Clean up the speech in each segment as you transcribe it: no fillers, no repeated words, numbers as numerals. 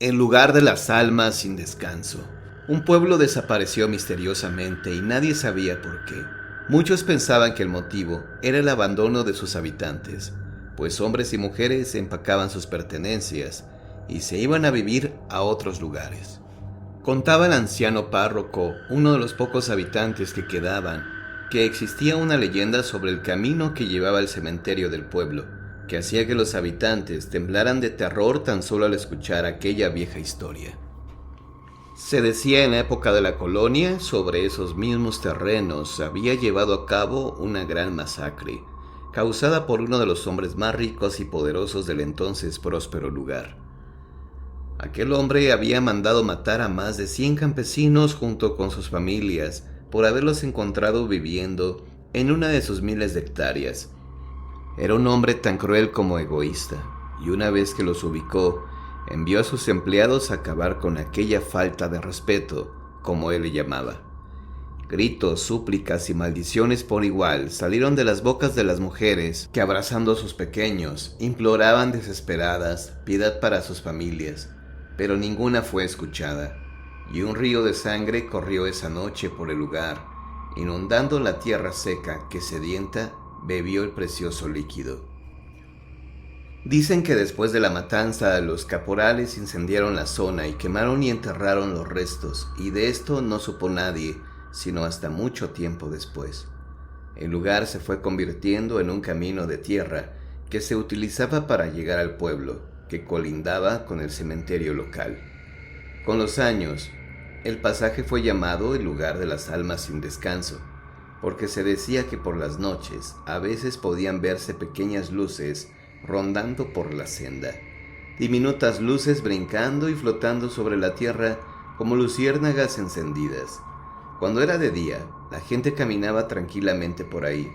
El lugar de las almas sin descanso. Un pueblo desapareció misteriosamente y nadie sabía por qué. Muchos pensaban que el motivo era el abandono de sus habitantes, pues hombres y mujeres empacaban sus pertenencias y se iban a vivir a otros lugares. Contaba el anciano párroco, uno de los pocos habitantes que quedaban, que existía una leyenda sobre el camino que llevaba al cementerio del pueblo, que hacía que los habitantes temblaran de terror tan solo al escuchar aquella vieja historia. Se decía en la época de la colonia, sobre esos mismos terrenos se había llevado a cabo una gran masacre, causada por uno de los hombres más ricos y poderosos del entonces próspero lugar. Aquel hombre había mandado matar a más de 100 campesinos junto con sus familias por haberlos encontrado viviendo en una de sus miles de hectáreas. Era un hombre tan cruel como egoísta, y una vez que los ubicó, envió a sus empleados a acabar con aquella falta de respeto, como él le llamaba. Gritos, súplicas y maldiciones por igual salieron de las bocas de las mujeres que, abrazando a sus pequeños, imploraban desesperadas piedad para sus familias, pero ninguna fue escuchada, y un río de sangre corrió esa noche por el lugar, inundando la tierra seca que, sedienta, bebió el precioso líquido. Dicen que después de la matanza los caporales incendiaron la zona y quemaron y enterraron los restos, y de esto no supo nadie, sino hasta mucho tiempo después. El lugar se fue convirtiendo en un camino de tierra que se utilizaba para llegar al pueblo, que colindaba con el cementerio local. Con los años, el pasaje fue llamado el lugar de las almas sin descanso, porque se decía que por las noches a veces podían verse pequeñas luces rondando por la senda, diminutas luces brincando y flotando sobre la tierra como luciérnagas encendidas. Cuando era de día, la gente caminaba tranquilamente por ahí,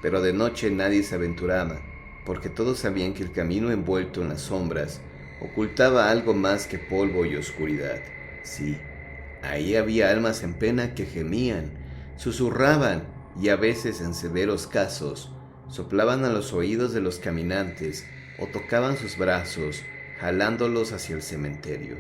pero de noche nadie se aventuraba, porque todos sabían que el camino envuelto en las sombras ocultaba algo más que polvo y oscuridad. Sí, ahí había almas en pena que gemían, susurraban y a veces, en severos casos, soplaban a los oídos de los caminantes o tocaban sus brazos, jalándolos hacia el cementerio.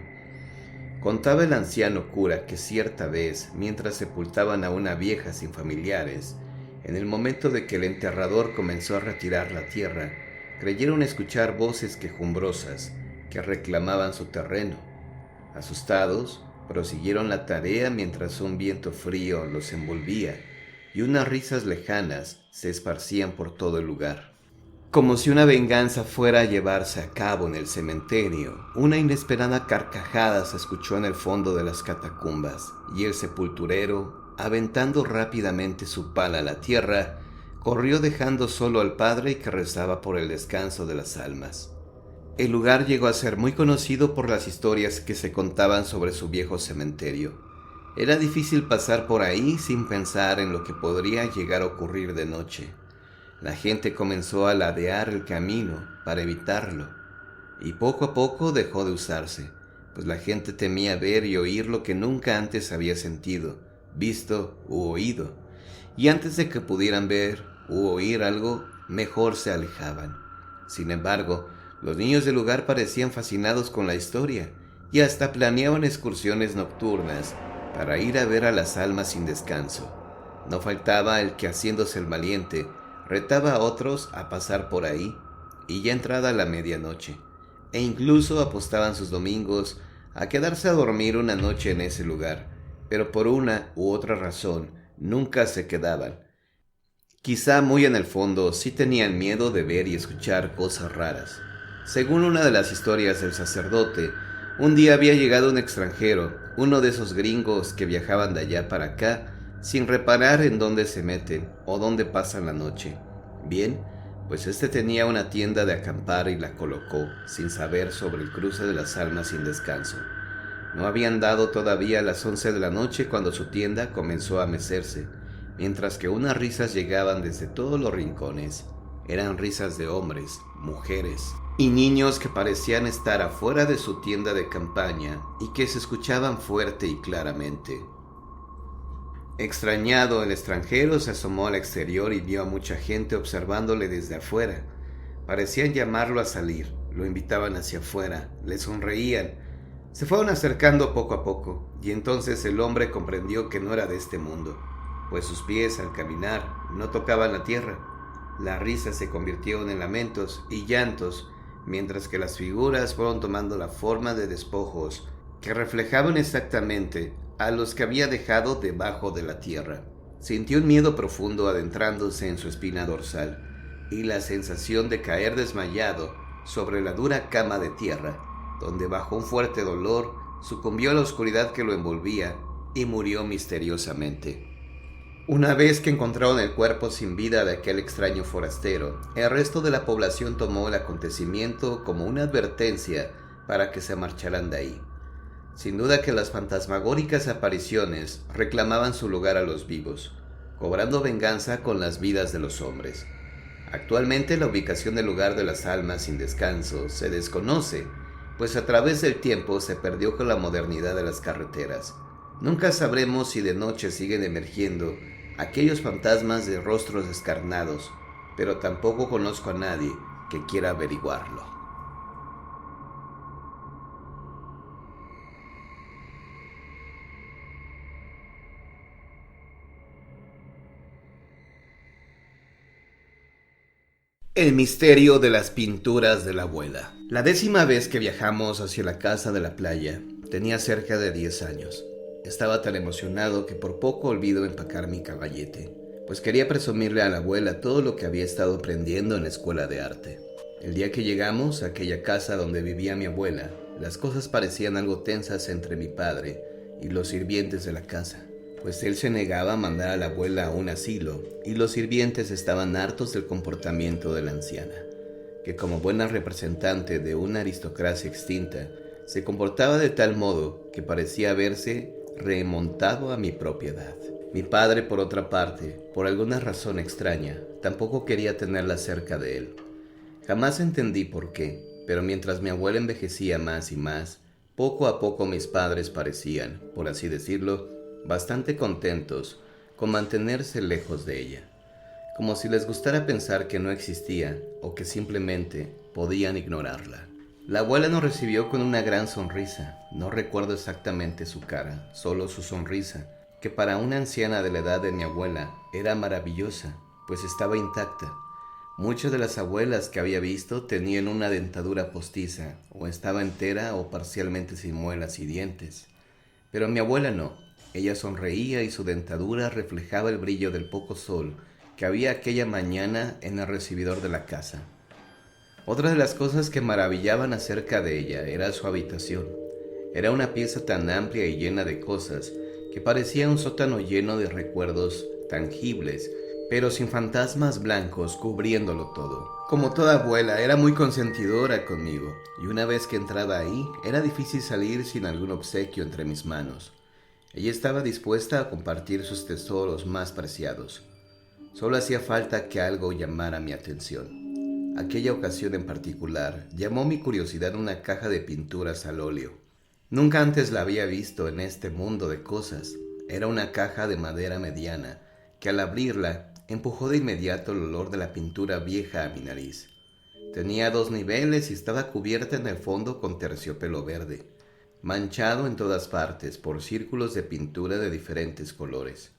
Contaba el anciano cura que cierta vez, mientras sepultaban a una vieja sin familiares, en el momento de que el enterrador comenzó a retirar la tierra, creyeron escuchar voces quejumbrosas que reclamaban su terreno. Asustados, prosiguieron la tarea mientras un viento frío los envolvía y unas risas lejanas se esparcían por todo el lugar. Como si una venganza fuera a llevarse a cabo en el cementerio, una inesperada carcajada se escuchó en el fondo de las catacumbas, y el sepulturero, aventando rápidamente su pala a la tierra, corrió dejando solo al padre que rezaba por el descanso de las almas. El lugar llegó a ser muy conocido por las historias que se contaban sobre su viejo cementerio. Era difícil pasar por ahí sin pensar en lo que podría llegar a ocurrir de noche. La gente comenzó a ladear el camino para evitarlo, y poco a poco dejó de usarse, pues la gente temía ver y oír lo que nunca antes había sentido, visto u oído, y antes de que pudieran ver u oír algo, mejor se alejaban. Sin embargo, los niños del lugar parecían fascinados con la historia, y hasta planeaban excursiones nocturnas para ir a ver a las almas sin descanso. No faltaba el que, haciéndose el valiente, retaba a otros a pasar por ahí, y ya entrada la medianoche, e incluso apostaban sus domingos a quedarse a dormir una noche en ese lugar, pero por una u otra razón nunca se quedaban. Quizá muy en el fondo sí tenían miedo de ver y escuchar cosas raras. Según una de las historias del sacerdote, un día había llegado un extranjero, uno de esos gringos que viajaban de allá para acá, sin reparar en dónde se meten o dónde pasan la noche. Bien, pues este tenía una tienda de acampar y la colocó, sin saber, sobre el cruce de las almas sin descanso. No habían dado todavía las 11 de la noche cuando su tienda comenzó a mecerse, mientras que unas risas llegaban desde todos los rincones. Eran risas de hombres, mujeres y niños que parecían estar afuera de su tienda de campaña y que se escuchaban fuerte y claramente. Extrañado, el extranjero se asomó al exterior y vio a mucha gente observándole desde afuera. Parecían llamarlo a salir, lo invitaban hacia afuera, le sonreían. Se fueron acercando poco a poco, y entonces el hombre comprendió que no era de este mundo, pues sus pies al caminar no tocaban la tierra. Las risas se convirtieron en lamentos y llantos, mientras que las figuras fueron tomando la forma de despojos que reflejaban exactamente a los que había dejado debajo de la tierra. Sintió un miedo profundo adentrándose en su espina dorsal y la sensación de caer desmayado sobre la dura cama de tierra, donde bajo un fuerte dolor sucumbió a la oscuridad que lo envolvía y murió misteriosamente. Una vez que encontraron el cuerpo sin vida de aquel extraño forastero, el resto de la población tomó el acontecimiento como una advertencia para que se marcharan de ahí. Sin duda que las fantasmagóricas apariciones reclamaban su lugar a los vivos, cobrando venganza con las vidas de los hombres. Actualmente la ubicación del lugar de las almas sin descanso se desconoce, pues a través del tiempo se perdió con la modernidad de las carreteras. Nunca sabremos si de noche siguen emergiendo aquellos fantasmas de rostros descarnados, pero tampoco conozco a nadie que quiera averiguarlo. El misterio de las pinturas de la abuela. La 10ª vez que viajamos hacia la casa de la playa, tenía cerca de 10 años. Estaba tan emocionado que por poco olvido empacar mi caballete, pues quería presumirle a la abuela todo lo que había estado aprendiendo en la escuela de arte. El día que llegamos a aquella casa donde vivía mi abuela, las cosas parecían algo tensas entre mi padre y los sirvientes de la casa, pues él se negaba a mandar a la abuela a un asilo y los sirvientes estaban hartos del comportamiento de la anciana, que como buena representante de una aristocracia extinta, se comportaba de tal modo que parecía haberse remontado a mi propia edad. Mi padre, por otra parte, por alguna razón extraña, tampoco quería tenerla cerca de él. Jamás entendí por qué, pero mientras mi abuela envejecía más y más, poco a poco mis padres parecían, por así decirlo, bastante contentos con mantenerse lejos de ella, como si les gustara pensar que no existía o que simplemente podían ignorarla. La abuela nos recibió con una gran sonrisa. No recuerdo exactamente su cara, solo su sonrisa, que para una anciana de la edad de mi abuela era maravillosa, pues estaba intacta. Muchas de las abuelas que había visto tenían una dentadura postiza, o estaba entera o parcialmente sin muelas y dientes. Pero mi abuela no. Ella sonreía y su dentadura reflejaba el brillo del poco sol que había aquella mañana en el recibidor de la casa. Otra de las cosas que maravillaban acerca de ella era su habitación. Era una pieza tan amplia y llena de cosas que parecía un sótano lleno de recuerdos tangibles, pero sin fantasmas blancos cubriéndolo todo. Como toda abuela, era muy consentidora conmigo, y una vez que entraba ahí, era difícil salir sin algún obsequio entre mis manos. Ella estaba dispuesta a compartir sus tesoros más preciados. Solo hacía falta que algo llamara mi atención. Aquella ocasión en particular llamó mi curiosidad una caja de pinturas al óleo. Nunca antes la había visto en este mundo de cosas. Era una caja de madera mediana, que al abrirla empujó de inmediato el olor de la pintura vieja a mi nariz. Tenía 2 niveles y estaba cubierta en el fondo con terciopelo verde, manchado en todas partes por círculos de pintura de diferentes colores.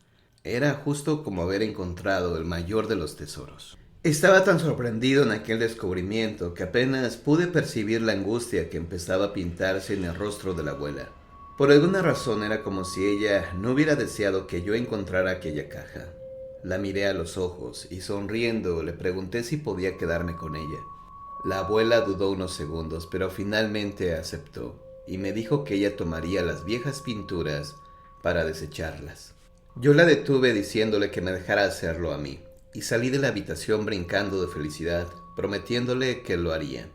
Era justo como haber encontrado el mayor de los tesoros. Estaba tan sorprendido en aquel descubrimiento que apenas pude percibir la angustia que empezaba a pintarse en el rostro de la abuela. Por alguna razón era como si ella no hubiera deseado que yo encontrara aquella caja. La miré a los ojos y sonriendo le pregunté si podía quedarme con ella. La abuela dudó unos segundos, pero finalmente aceptó y me dijo que ella tomaría las viejas pinturas para desecharlas. Yo la detuve diciéndole que me dejara hacerlo a mí, y salí de la habitación brincando de felicidad, prometiéndole que lo haría.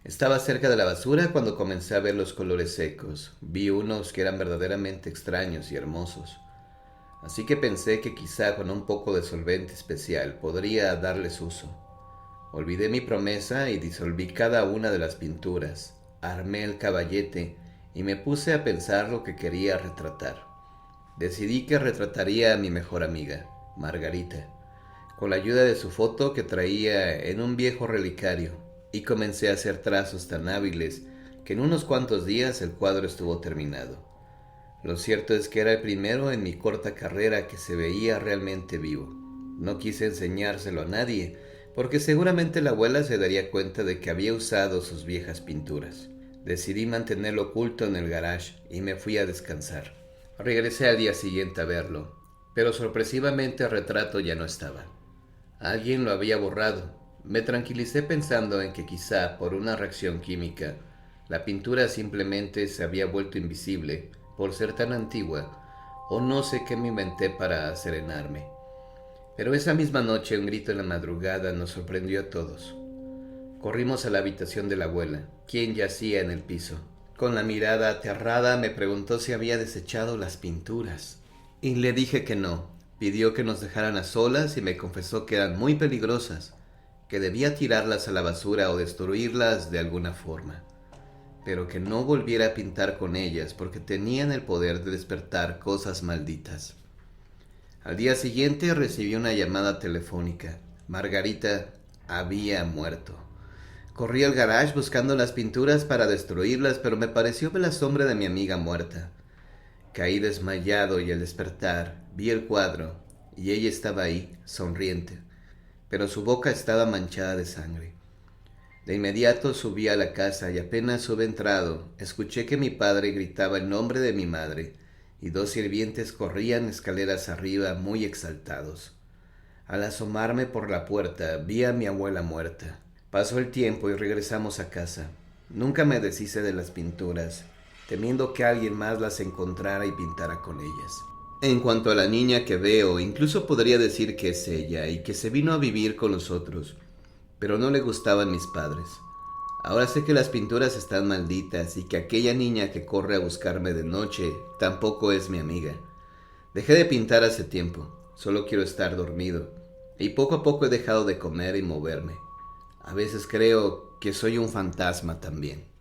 Estaba cerca de la basura cuando comencé a ver los colores secos. Vi unos que eran verdaderamente extraños y hermosos. Así que pensé que quizá con un poco de solvente especial podría darles uso. Olvidé mi promesa y disolví cada una de las pinturas. Armé el caballete y me puse a pensar lo que quería retratar. Decidí que retrataría a mi mejor amiga, Margarita, con la ayuda de su foto que traía en un viejo relicario, y comencé a hacer trazos tan hábiles que en unos cuantos días el cuadro estuvo terminado. Lo cierto es que era el primero en mi corta carrera que se veía realmente vivo. No quise enseñárselo a nadie, porque seguramente la abuela se daría cuenta de que había usado sus viejas pinturas. Decidí mantenerlo oculto en el garage y me fui a descansar. Regresé al día siguiente a verlo, pero sorpresivamente el retrato ya no estaba. Alguien lo había borrado. Me tranquilicé pensando en que quizá por una reacción química, la pintura simplemente se había vuelto invisible por ser tan antigua, o no sé qué me inventé para serenarme. Pero esa misma noche un grito en la madrugada nos sorprendió a todos. Corrimos a la habitación de la abuela, quien yacía en el piso. Con la mirada aterrada me preguntó si había desechado las pinturas. Y le dije que no. Pidió que nos dejaran a solas y me confesó que eran muy peligrosas, que debía tirarlas a la basura o destruirlas de alguna forma, pero que no volviera a pintar con ellas porque tenían el poder de despertar cosas malditas. Al día siguiente recibí una llamada telefónica. Margarita había muerto. Corrí al garage buscando las pinturas para destruirlas, pero me pareció ver la sombra de mi amiga muerta. Caí desmayado y al despertar vi el cuadro y ella estaba ahí, sonriente, pero su boca estaba manchada de sangre. De inmediato subí a la casa y apenas hube entrado, escuché que mi padre gritaba el nombre de mi madre y dos sirvientes corrían escaleras arriba muy exaltados. Al asomarme por la puerta vi a mi abuela muerta. Pasó el tiempo y regresamos a casa. Nunca me deshice de las pinturas, temiendo que alguien más las encontrara y pintara con ellas. En cuanto a la niña que veo, incluso podría decir que es ella y que se vino a vivir con nosotros, pero no le gustaban mis padres. Ahora sé que las pinturas están malditas y que aquella niña que corre a buscarme de noche tampoco es mi amiga. Dejé de pintar hace tiempo, solo quiero estar dormido, y poco a poco he dejado de comer y moverme. A veces creo que soy un fantasma también.